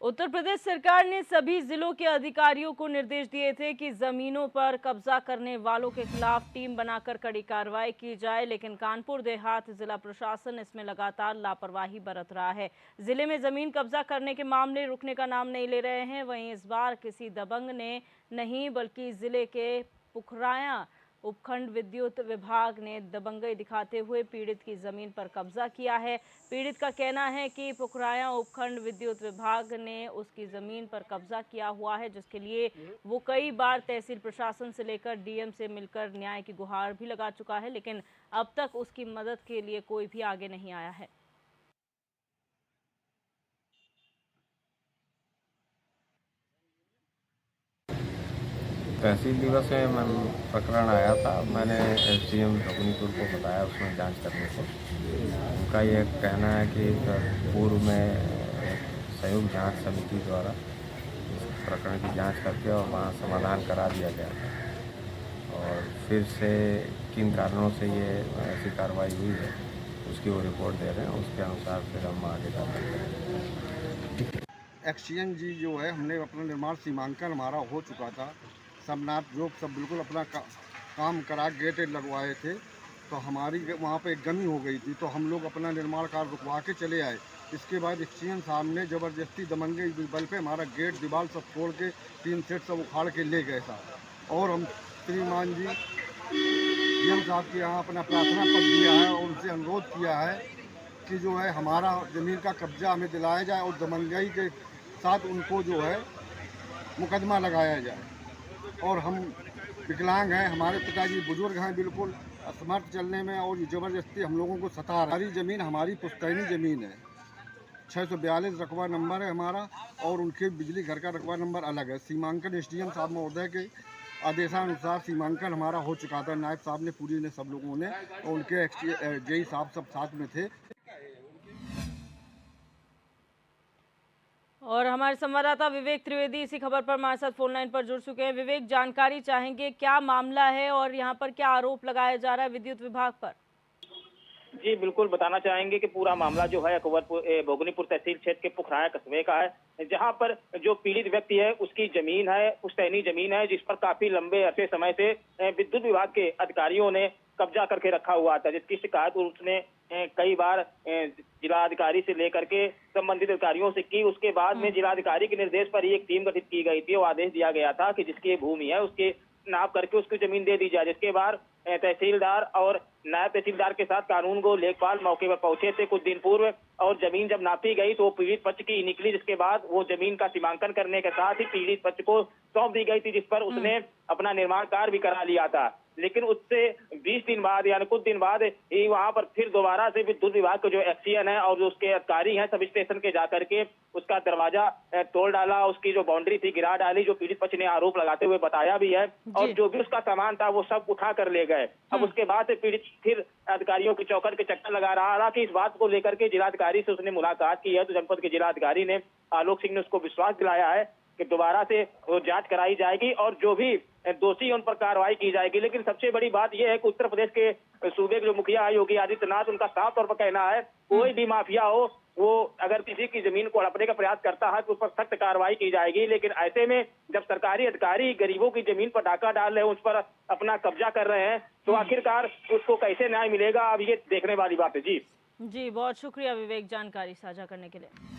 उत्तर प्रदेश सरकार ने सभी जिलों के अधिकारियों को निर्देश दिए थे कि जमीनों पर कब्जा करने वालों के खिलाफ टीम बनाकर कड़ी कार्रवाई की जाए, लेकिन कानपुर देहात जिला प्रशासन इसमें लगातार लापरवाही बरत रहा है। जिले में जमीन कब्जा करने के मामले रुकने का नाम नहीं ले रहे हैं। वहीं इस बार किसी दबंग ने नहीं बल्कि जिले के पुखराया उपखंड विद्युत विभाग ने दबंगई दिखाते हुए पीड़ित की जमीन पर कब्जा किया है। पीड़ित का कहना है कि पुखराया उपखंड विद्युत विभाग ने उसकी जमीन पर कब्जा किया हुआ है, जिसके लिए वो कई बार तहसील प्रशासन से लेकर डीएम से मिलकर न्याय की गुहार भी लगा चुका है, लेकिन अब तक उसकी मदद के लिए कोई भी आगे नहीं आया है। तहसील दिवस में मैं प्रकरण आया था। मैंने एसडीएम भगनीपुर को बताया उसमें जांच करने को। उनका ये कहना है कि पूर्व में संयुक्त जांच समिति द्वारा इस प्रकरण की जांच करके और वहाँ समाधान करा दिया गया था, और फिर से किन कारणों से ये ऐसी कार्रवाई हुई है उसकी वो रिपोर्ट दे रहे हैं। उसके अनुसार फिर हम आगे कार्रवाई करेंगे। एक्सचेंज जी जो है, हमने अपना निर्माण सीमांकन हमारा हो चुका था, सब नाप जोख सब बिल्कुल अपना काम करा गेट लगवाए थे। तो हमारी वहाँ पे एक कमी हो गई थी, तो हम लोग अपना निर्माण कार्य रुकवा के चले आए। इसके बाद एक्सचेंज साहब ने ज़बरदस्ती दबंगई बल पे हमारा गेट दीवार सब तोड़ के 3 सेट सब उखाड़ के ले गए साहब। और हम श्रीमान जी डीएम साहब के यहाँ अपना प्रार्थना पत्र दिया है और उनसे अनुरोध किया है कि जो है हमारा ज़मीन का कब्जा हमें दिलाया जाए और दबंगई के साथ उनको जो है मुकदमा लगाया जाए। और हम विकलांग हैं, हमारे पिताजी बुजुर्ग हैं, बिल्कुल असमर्थ चलने में, और ये ज़बरदस्ती हम लोगों को सता रहा है। हमारी ज़मीन हमारी पुश्तैनी ज़मीन है, 642 रकबा नंबर है हमारा, और उनके बिजली घर का रकबा नंबर अलग है। सीमांकन एसडीएम साहब महोदय के आदेशानुसार सीमांकन हमारा हो चुका था। नायब साहब ने पूरी ने सब लोगों ने, और उनके जेई साहब सब साथ में थे। और हमारे संवाददाता विवेक त्रिवेदी इसी खबर पर हमारे साथ फोन लाइन पर जुड़ चुके हैं। विवेक, जानकारी चाहेंगे, क्या मामला है और यहाँ पर क्या आरोप लगाया जा रहा है विद्युत विभाग पर? जी बिल्कुल बताना चाहेंगे कि पूरा मामला जो है अकबरपुर भोगनीपुर तहसील क्षेत्र के पुखराया कस्बे का है, जहां पर जो पीड़ित व्यक्ति है उसकी जमीन है, पुश्तैनी जमीन है, जिस पर काफी लंबे अरसे समय से विद्युत विभाग के अधिकारियों ने कब्जा करके रखा हुआ था, जिसकी शिकायत उसने कई बार जिलाधिकारी से लेकर के संबंधित अधिकारियों से की। उसके बाद में जिलाधिकारी के निर्देश पर एक टीम गठित की गई थी और आदेश दिया गया था कि जिसकी भूमि है उसके नाप करके उसकी जमीन दे दी जाए। जिसके बाद तहसीलदार और नायब तहसीलदार के साथ कानून को लेखपाल मौके पर पहुंचे थे कुछ दिन पूर्व, और जमीन जब नापी गई तो वो पीड़ित पक्ष की निकली, जिसके बाद वो जमीन का सीमांकन करने के साथ ही पीड़ित पक्ष को सौंप दी गई थी, जिस पर उसने अपना निर्माण कार्य भी करा लिया था। लेकिन उससे 20 दिन बाद यानी कुछ दिन बाद ही वहां पर फिर दोबारा से विद्युत विभाग के जो एक्सीएन है और जो उसके अधिकारी हैं सब स्टेशन के जाकर के उसका दरवाजा तोड़ डाला, उसकी जो बाउंड्री थी गिरा डाली, जो पीड़ित पक्ष ने आरोप लगाते हुए बताया भी है, और जो भी उसका सामान था वो सब उठा कर ले गए। अब उसके बाद से पीड़ित फिर अधिकारियों की चौकट के चक्कर लगा रहा था कि इस बात को लेकर के जिलाधिकारी से उसने मुलाकात की है, तो जनपद के जिलाधिकारी ने आलोक सिंह ने उसको विश्वास दिलाया है कि दोबारा से वो जांच कराई जाएगी और जो भी दोषी उन पर कार्रवाई की जाएगी। लेकिन सबसे बड़ी बात यह है कि उत्तर प्रदेश के सूबे के जो मुखिया है योगी आदित्यनाथ, उनका साफ तौर पर कहना है कोई भी माफिया हो वो अगर किसी की जमीन को हड़पने का प्रयास करता है तो उस पर सख्त कार्रवाई की जाएगी। लेकिन ऐसे में जब सरकारी अधिकारी गरीबों की जमीन पर डाका डाल रहे हैं, उस पर अपना कब्जा कर रहे हैं, तो आखिरकार उसको कैसे न्याय मिलेगा, अब ये देखने वाली बात है। जी बहुत शुक्रिया विवेक जानकारी साझा करने के लिए।